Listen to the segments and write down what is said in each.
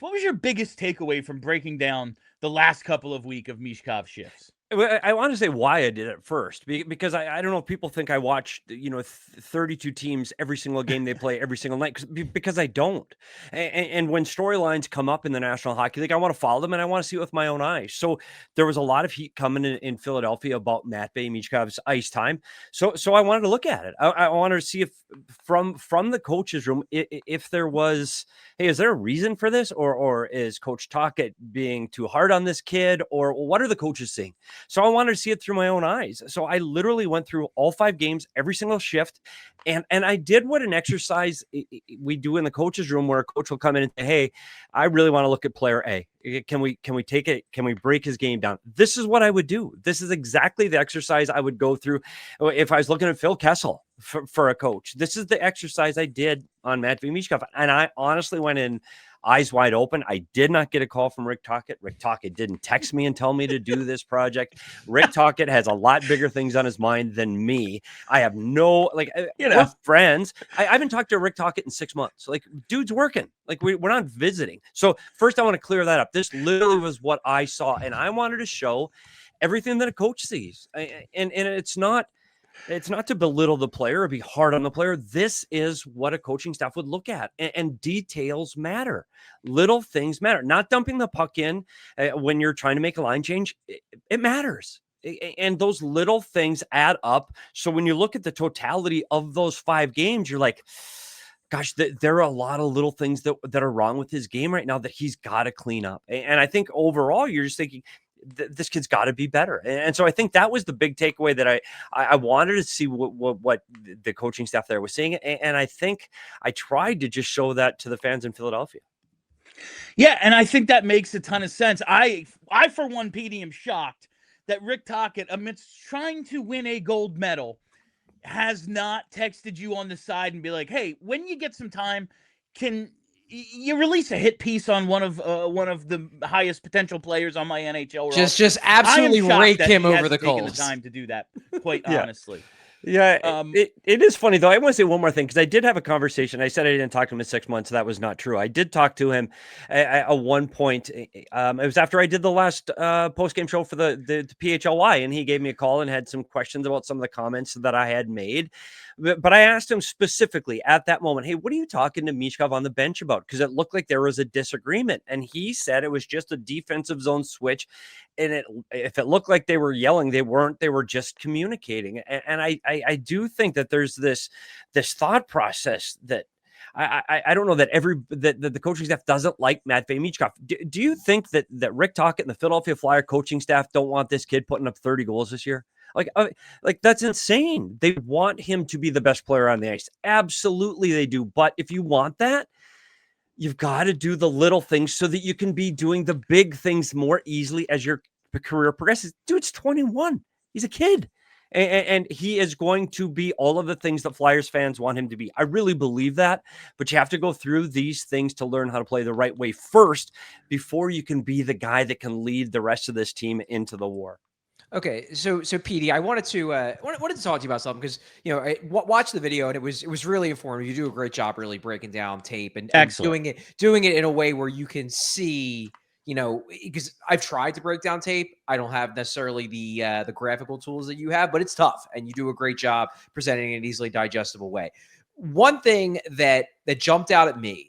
what was your biggest takeaway from breaking down the last couple of weeks of Mishkov shifts? I want to say why I did it first, because I don't know if people think I watched 32 teams every single game they play every single night, because I don't. And when storylines come up in the National Hockey League, I want to follow them and I want to see it with my own eyes. So there was a lot of heat coming in Philadelphia about Matvei Michkov's ice time. So I wanted to look at it. I wanted to see if from the coach's room, if there was, hey, is there a reason for this, or is Coach Tocchet being too hard on this kid, or what are the coaches seeing? So I wanted to see it through my own eyes. So I literally went through all 5 games, every single shift. And I did what an exercise we do in the coach's room, where a coach will come in and say, hey, I really want to look at player A. Can we take it? Can we break his game down? This is what I would do. This is exactly the exercise I would go through if I was looking at Phil Kessel for a coach. This is the exercise I did on Matvei Michkov. And I honestly went in eyes wide open. I did not get a call from Rick Tocchet. Rick Tocchet didn't text me and tell me to do this project. Rick Tocchet has a lot bigger things on his mind than me. I have no, we're friends. I haven't talked to Rick Tocchet in 6 months. Dude's working. We're not visiting. So first I want to clear that up. This literally was what I saw, and I wanted to show everything that a coach sees. And it's not to belittle the player or be hard on the player. This is what a coaching staff would look at, and details matter. Little things matter. Not dumping the puck in when you're trying to make a line change. It matters. And those little things add up. So when you look at the totality of those 5 games, you're like, gosh, there are a lot of little things that are wrong with his game right now that he's got to clean up. And I think overall, you're just thinking, this kid's got to be better. And so I think that was the big takeaway, that I wanted to see what the coaching staff there was seeing. And I think I tried to just show that to the fans in Philadelphia. Yeah, and I think that makes a ton of sense. I for one, Petey, am shocked that Rick Tocchet, amidst trying to win a gold medal, has not texted you on the side and be like, hey, when you get some time, can you release a hit piece on one of the highest potential players on my NHL roster? Just absolutely rake him over the coals. Taken the time to do that, quite honestly. Yeah, it is funny, though. I want to say one more thing, because I did have a conversation. I said I didn't talk to him in 6 months. That was not true. I did talk to him at one point. It was after I did the last post-game show for the PHLY, and he gave me a call and had some questions about some of the comments that I had made. But I asked him specifically at that moment, hey, what are you talking to Mishkov on the bench about? Because it looked like there was a disagreement. And he said it was just a defensive zone switch. And if it looked like they were yelling, they weren't. They were just communicating. And I do think that there's this thought process that I don't know that the coaching staff doesn't like Matvei Michkov. Do you think that Rick Tocchet and the Philadelphia Flyer coaching staff don't want this kid putting up 30 goals this year? Like that's insane. They want him to be the best player on the ice. Absolutely they do. But if you want that, you've got to do the little things so that you can be doing the big things more easily as your career progresses. Dude's 21. He's a kid. And he is going to be all of the things that Flyers fans want him to be. I really believe that. But you have to go through these things to learn how to play the right way first before you can be the guy that can lead the rest of this team into the war. Okay, so Petey, I wanted to talk to you about something, because I watched the video and it was really informative. You do a great job really breaking down tape and doing it in a way where you can see, because I've tried to break down tape. I don't have necessarily the graphical tools that you have, but it's tough, and you do a great job presenting it in an easily digestible way. One thing that jumped out at me,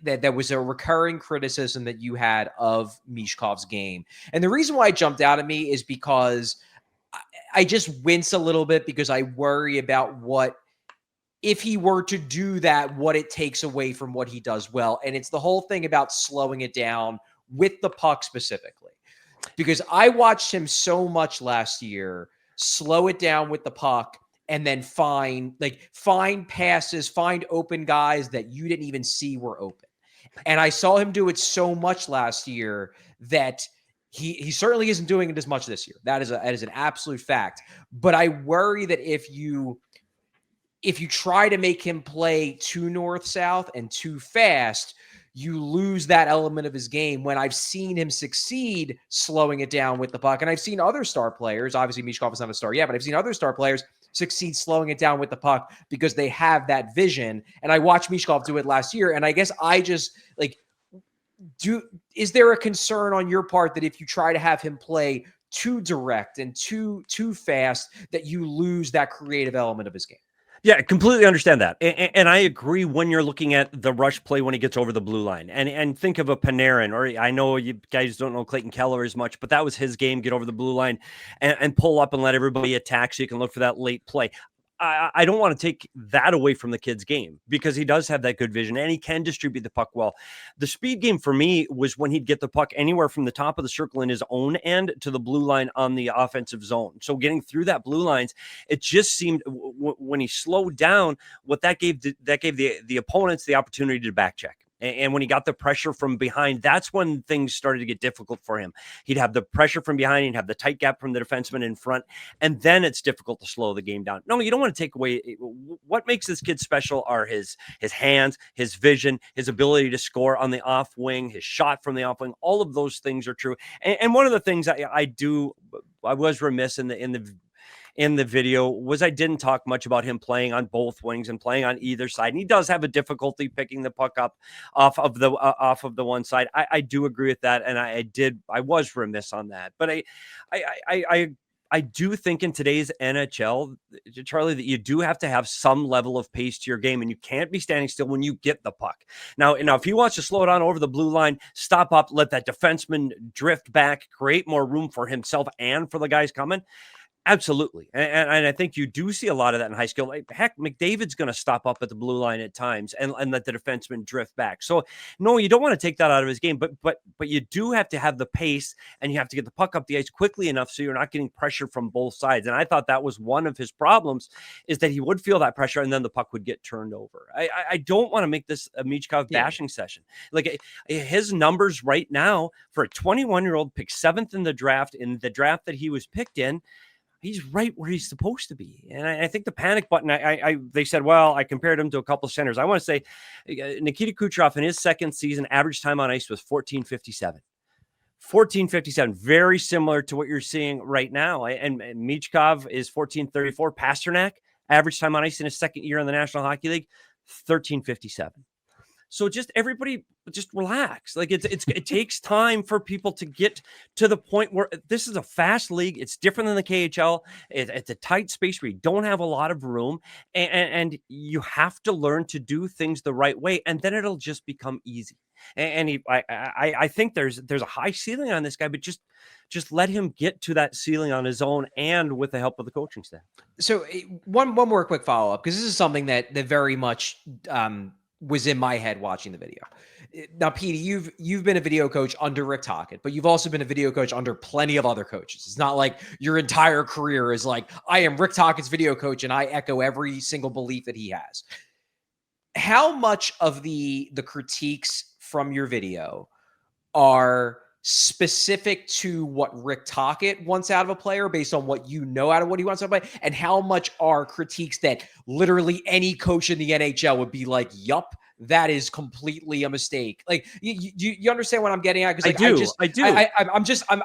that was a recurring criticism that you had of Mishkov's game. And the reason why it jumped out at me is because I just wince a little bit, because I worry about if he were to do that, what it takes away from what he does well. And it's the whole thing about slowing it down with the puck specifically, because I watched him so much last year slow it down with the puck, and then find passes, find open guys that you didn't even see were open. And I saw him do it so much last year that he certainly isn't doing it as much this year. That is an absolute fact. But I worry that if you try to make him play too north-south and too fast, you lose that element of his game, when I've seen him succeed slowing it down with the puck. And I've seen other star players, obviously Mishkov is not a star yet, but I've seen other star players succeed slowing it down with the puck because they have that vision. And I watched Mishkov do it last year. And I guess I just is there a concern on your part that if you try to have him play too direct and too fast, that you lose that creative element of his game? Yeah, I completely understand that. And I agree when you're looking at the rush play when he gets over the blue line. And think of a Panarin, or I know you guys don't know Clayton Keller as much, but that was his game, get over the blue line and pull up and let everybody attack so you can look for that late play. I don't want to take that away from the kid's game because he does have that good vision and he can distribute the puck well. The speed game for me was when he'd get the puck anywhere from the top of the circle in his own end to the blue line on the offensive zone. So getting through that blue lines, it just seemed when he slowed down, what that gave the opponents the opportunity to back check. And when he got the pressure from behind, that's when things started to get difficult for him. He'd have the pressure from behind, he'd have the tight gap from the defenseman in front, and then it's difficult to slow the game down. No, you don't want to take away what makes this kid special are his hands, his vision, his ability to score on the off wing, his shot from the off wing. All of those things are true. And one of the things I was remiss in the video was I didn't talk much about him playing on both wings and playing on either side. And he does have a difficulty picking the puck up off of the one side. I do agree with that. And I was remiss on that, but I do think in today's NHL, Charlie, that you do have to have some level of pace to your game, and you can't be standing still when you get the puck. Now, if he wants to slow it on over the blue line, stop up, let that defenseman drift back, create more room for himself and for the guys coming. Absolutely. And I think you do see a lot of that in high school. Like, heck, McDavid's going to stop up at the blue line at times and let the defenseman drift back. So no, you don't want to take that out of his game, but you do have to have the pace and you have to get the puck up the ice quickly enough so you're not getting pressure from both sides. And I thought that was one of his problems, is that he would feel that pressure and then the puck would get turned over. I don't want to make this a Michkov bashing session. Like, his numbers right now for a 21-year-old picked 7th in the draft that he was picked in, he's right where he's supposed to be. And I think the panic button, they said, well, I compared him to a couple of centers. I want to say Nikita Kucherov in his second season, average time on ice was 14:57. 14:57, very similar to what you're seeing right now. And Michkov is 14:34. Pasternak, average time on ice in his second year in the National Hockey League, 13:57. So just everybody just relax. Like, it takes time for people to get to the point where this is a fast league. It's different than the KHL. It's a tight space where you don't have a lot of room, and you have to learn to do things the right way, and then it'll just become easy. I think there's a high ceiling on this guy, but just let him get to that ceiling on his own and with the help of the coaching staff. So one more quick follow up, because this is something that very much was in my head watching the video. Now, Petey, you've been a video coach under Rick Tocchet, but you've also been a video coach under plenty of other coaches. It's not like your entire career is like, I am Rick Tocchet's video coach and I echo every single belief that he has. How much of the critiques from your video are specific to what Rick Tocchet wants out of a player based on what you know out of what he wants out of a player? And how much are critiques that literally any coach in the NHL would be like, yup, that is completely a mistake? Like, you understand what I'm getting at? Because like, I do.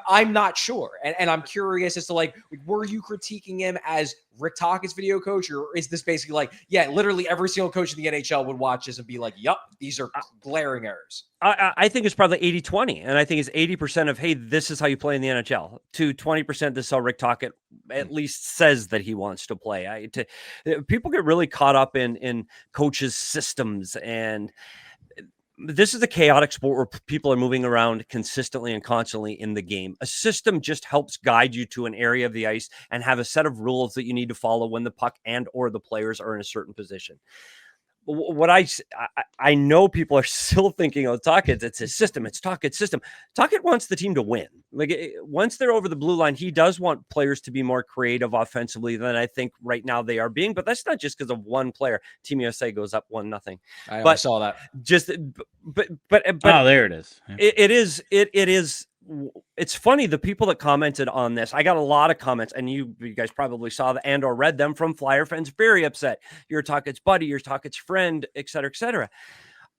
I'm not sure. And I'm curious as to, like, were you critiquing him as Rick Tocchet's video coach, or is this basically like, yeah, literally every single coach in the NHL would watch this and be like, yup, these are glaring errors? I think it's probably 80-20. And I think it's 80% of, hey, this is how you play in the NHL, to 20% this is how Rick Tocchet at least says that he wants to play. People get really caught up in coaches' systems, and this is a chaotic sport where people are moving around consistently and constantly in the game. A system just helps guide you to an area of the ice and have a set of rules that you need to follow when the puck and or the players are in a certain position. What I know people are still thinking, oh, Tocchet, it's his system. It's Tocchet's system. Tocchet wants the team to win. Like, once they're over the blue line, he does want players to be more creative offensively than I think right now they are being. But that's not just because of one player. Team USA goes up 1-0. I saw that. But oh, there it is. Yeah. It is. It's funny, the people that commented on this, I got a lot of comments, and you guys probably saw that and or read them, from Flyer fans, very upset. You're Tocchet's buddy, you're Tocchet's friend, et cetera, et cetera.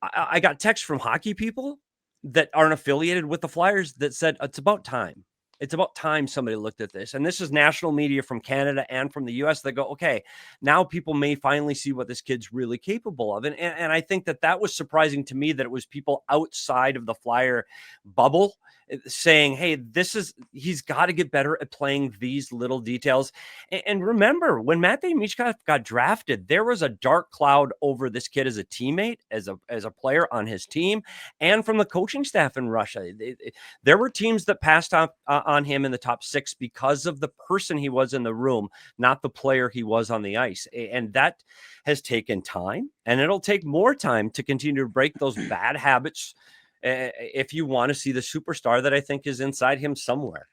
I got texts from hockey people that aren't affiliated with the Flyers that said, it's about time. It's about time somebody looked at this. And this is national media from Canada and from the US that go, okay, now people may finally see what this kid's really capable of. And I think that was surprising to me, that it was people outside of the Flyer bubble saying, hey, he's got to get better at playing these little details. And remember, when Matvei Michkov got drafted, there was a dark cloud over this kid as a teammate, as a player on his team, and from the coaching staff in Russia. There were teams that passed on him in the top 6 because of the person he was in the room, not the player he was on the ice. And that has taken time, and it'll take more time to continue to break those bad habits if you want to see the superstar that I think is inside him somewhere.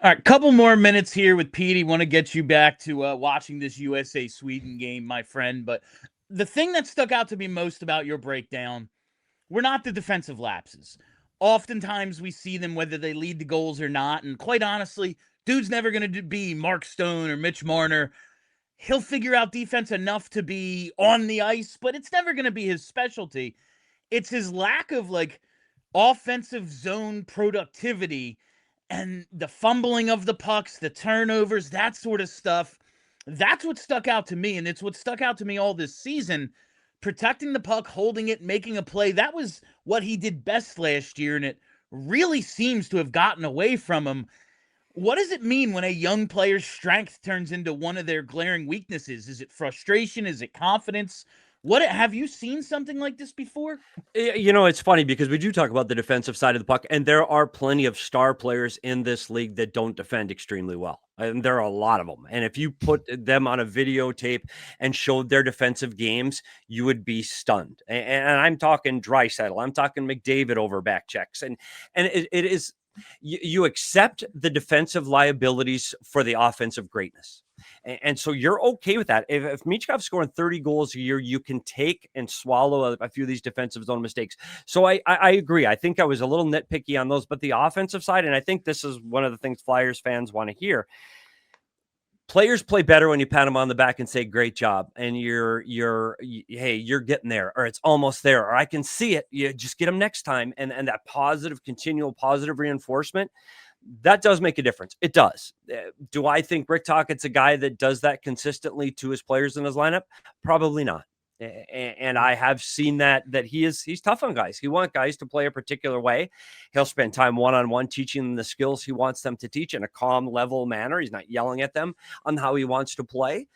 All right, couple more minutes here with Petey. Want to get you back to watching this USA-Sweden game, my friend. But the thing that stuck out to me most about your breakdown were not the defensive lapses. Oftentimes we see them whether they lead to goals or not. And quite honestly, dude's never going to be Mark Stone or Mitch Marner. He'll figure out defense enough to be on the ice, but it's never going to be his specialty. It's his lack of offensive zone productivity and the fumbling of the pucks, the turnovers, that sort of stuff. That's what stuck out to me, and it's what stuck out to me all this season. Protecting the puck, holding it, making a play, that was what he did best last year, and it really seems to have gotten away from him. What does it mean when a young player's strength turns into one of their glaring weaknesses? Is it frustration? Is it confidence? Have you seen something like this before? It's funny because we do talk about the defensive side of the puck, and there are plenty of star players in this league that don't defend extremely well. And there are a lot of them. And if you put them on a videotape and showed their defensive games, you would be stunned. And I'm talking Draisaitl, I'm talking McDavid over back checks. And it is, you accept the defensive liabilities for the offensive greatness. And so you're okay with that. If Michkov's scoring 30 goals a year, you can take and swallow a few of these defensive zone mistakes. So I agree. I think I was a little nitpicky on those, but the offensive side, and I think this is one of the things Flyers fans want to hear. Players play better when you pat them on the back and say, great job. And hey, you're getting there, or it's almost there, or I can see it. You just get them next time. And that continual positive reinforcement, that does make a difference. It does. Do I think Rick Tocchet's a guy that does that consistently to his players in his lineup? Probably not. And I have seen that he's tough on guys. He wants guys to play a particular way. He'll spend time one-on-one teaching them the skills he wants them to teach in a calm, level manner. He's not yelling at them on how he wants to play.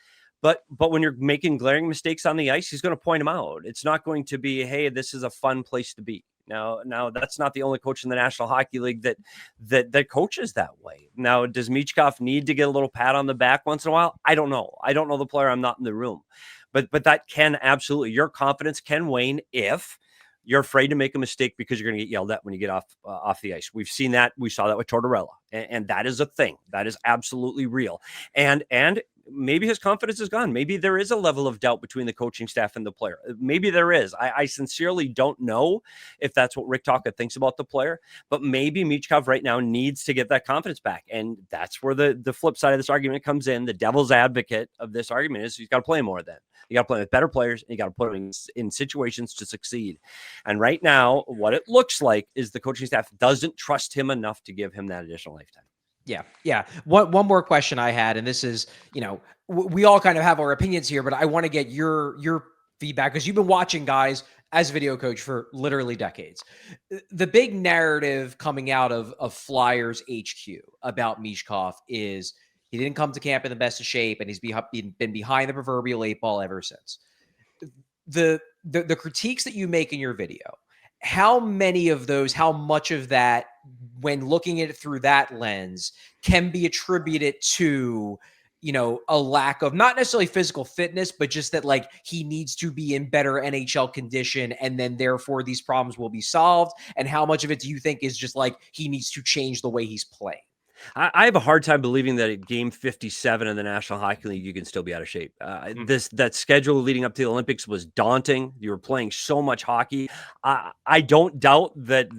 But when you're making glaring mistakes on the ice, he's going to point them out. It's not going to be, hey, this is a fun place to be. Now that's not the only coach in the National Hockey League that coaches that way. Now, does Michkov need to get a little pat on the back once in a while? I don't know. I don't know the player. I'm not in the room. But that can absolutely, your confidence can wane if you're afraid to make a mistake because you're going to get yelled at when you get off the ice. We've seen that. We saw that with Tortorella, and that is a thing. That is absolutely real. And maybe his confidence is gone. Maybe there is a level of doubt between the coaching staff and the player. Maybe there is. I sincerely don't know if that's what Rick Tocchet thinks about the player, but maybe Michkov right now needs to get that confidence back. And that's where the flip side of this argument comes in. The devil's advocate of this argument is he's got to play more then. You got to play with better players, and you got to put them in situations to succeed. And right now, what it looks like is the coaching staff doesn't trust him enough to give him that additional lifetime. Yeah. One more question I had, and this is, we all kind of have our opinions here, but I want to get your feedback because you've been watching guys as a video coach for literally decades. The big narrative coming out of Flyers HQ about Mishkov is he didn't come to camp in the best of shape, and he's been behind the proverbial 8 ball ever since. The critiques that you make in your video, how much of that, when looking at it through that lens, can be attributed to, a lack of not necessarily physical fitness, but just that he needs to be in better NHL condition, and then therefore these problems will be solved? And how much of it do you think is just he needs to change the way he's playing? I have a hard time believing that at game 57 in the National Hockey League, you can still be out of shape. That schedule leading up to the Olympics was daunting. You were playing so much hockey. I don't doubt that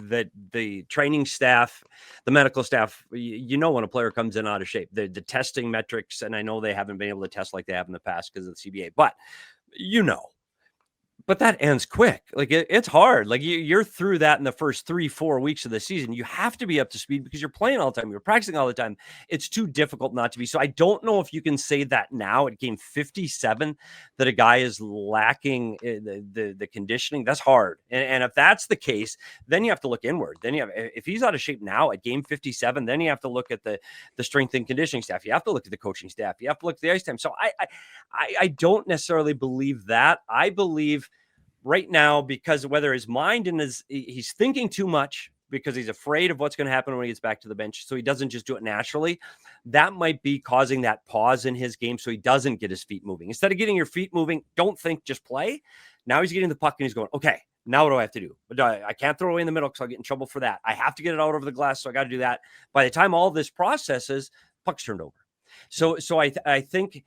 the training staff, the medical staff, when a player comes in out of shape, the testing metrics, and I know they haven't been able to test like they have in the past because of the CBA, but But that ends quick. Like it's hard. Like you're through that in the first 3-4 weeks of the season. You have to be up to speed because you're playing all the time. You're practicing all the time. It's too difficult not to be. So I don't know if you can say that now at game 57 that a guy is lacking the conditioning. That's hard. And if that's the case, then you have to look inward. Then you have, if he's out of shape now at game 57, then you have to look at the strength and conditioning staff. You have to look at the coaching staff. You have to look at the ice time. So I don't necessarily believe that. I believe right now, because whether his mind and he's thinking too much because he's afraid of what's going to happen when he gets back to the bench. So he doesn't just do it naturally. That might be causing that pause in his game. So he doesn't get his feet moving. Instead of getting your feet moving, don't think, just play. Now he's getting the puck and he's going, okay, now what do I have to do? I can't throw away in the middle because I'll get in trouble for that. I have to get it out over the glass. So I got to do that. By the time all this processes, puck's turned over. So I think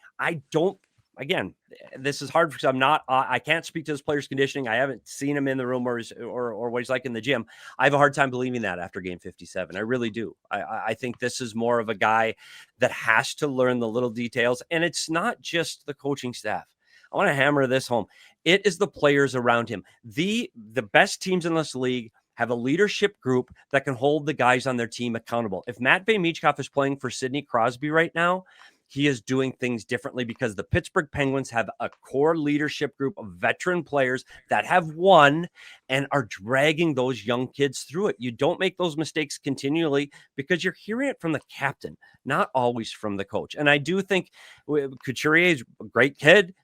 again, this is hard because I can't speak to this player's conditioning. I haven't seen him in the room or what he's like in the gym. I have a hard time believing that after game 57. I really do. I think this is more of a guy that has to learn the little details. And it's not just the coaching staff. I want to hammer this home. It is the players around him. The best teams in this league have a leadership group that can hold the guys on their team accountable. If Matvei Michkov is playing for Sidney Crosby right now, he is doing things differently because the Pittsburgh Penguins have a core leadership group of veteran players that have won and are dragging those young kids through it. You don't make those mistakes continually because you're hearing it from the captain, not always from the coach. And I do think Couturier is a great kid,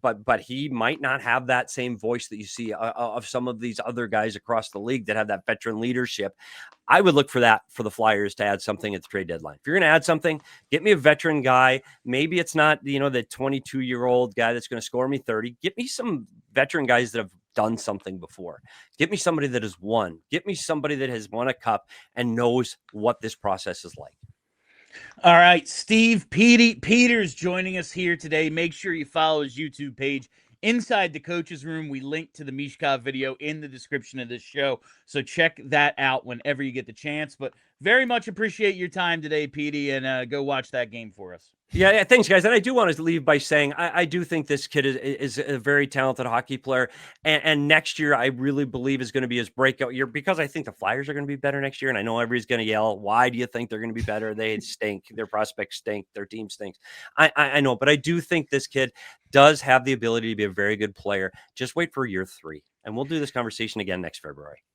but he might not have that same voice that you see of some of these other guys across the league that have that veteran leadership. I would look for that for the Flyers to add something at the trade deadline. If you're going to add something, get me a veteran guy. Maybe it's not, the 22-year-old guy that's going to score me 30. Get me some veteran guys that have done something before. Get me somebody that has won. Get me somebody that has won a cup and knows what this process is like. All right, Steve Peters joining us here today. Make sure you follow his YouTube page, Inside the Coach's Room. We link to the Mishkov video in the description of this show, so check that out whenever you get the chance. But very much appreciate your time today, Petey, and go watch that game for us. Yeah, thanks, guys. And I do want to leave by saying I do think this kid is a very talented hockey player. And next year, I really believe is going to be his breakout year because I think the Flyers are going to be better next year. And I know everybody's going to yell, why do you think they're going to be better? They stink. Their prospects stink. Their team stinks. I know, but I do think this kid does have the ability to be a very good player. Just wait for year 3. And we'll do this conversation again next February.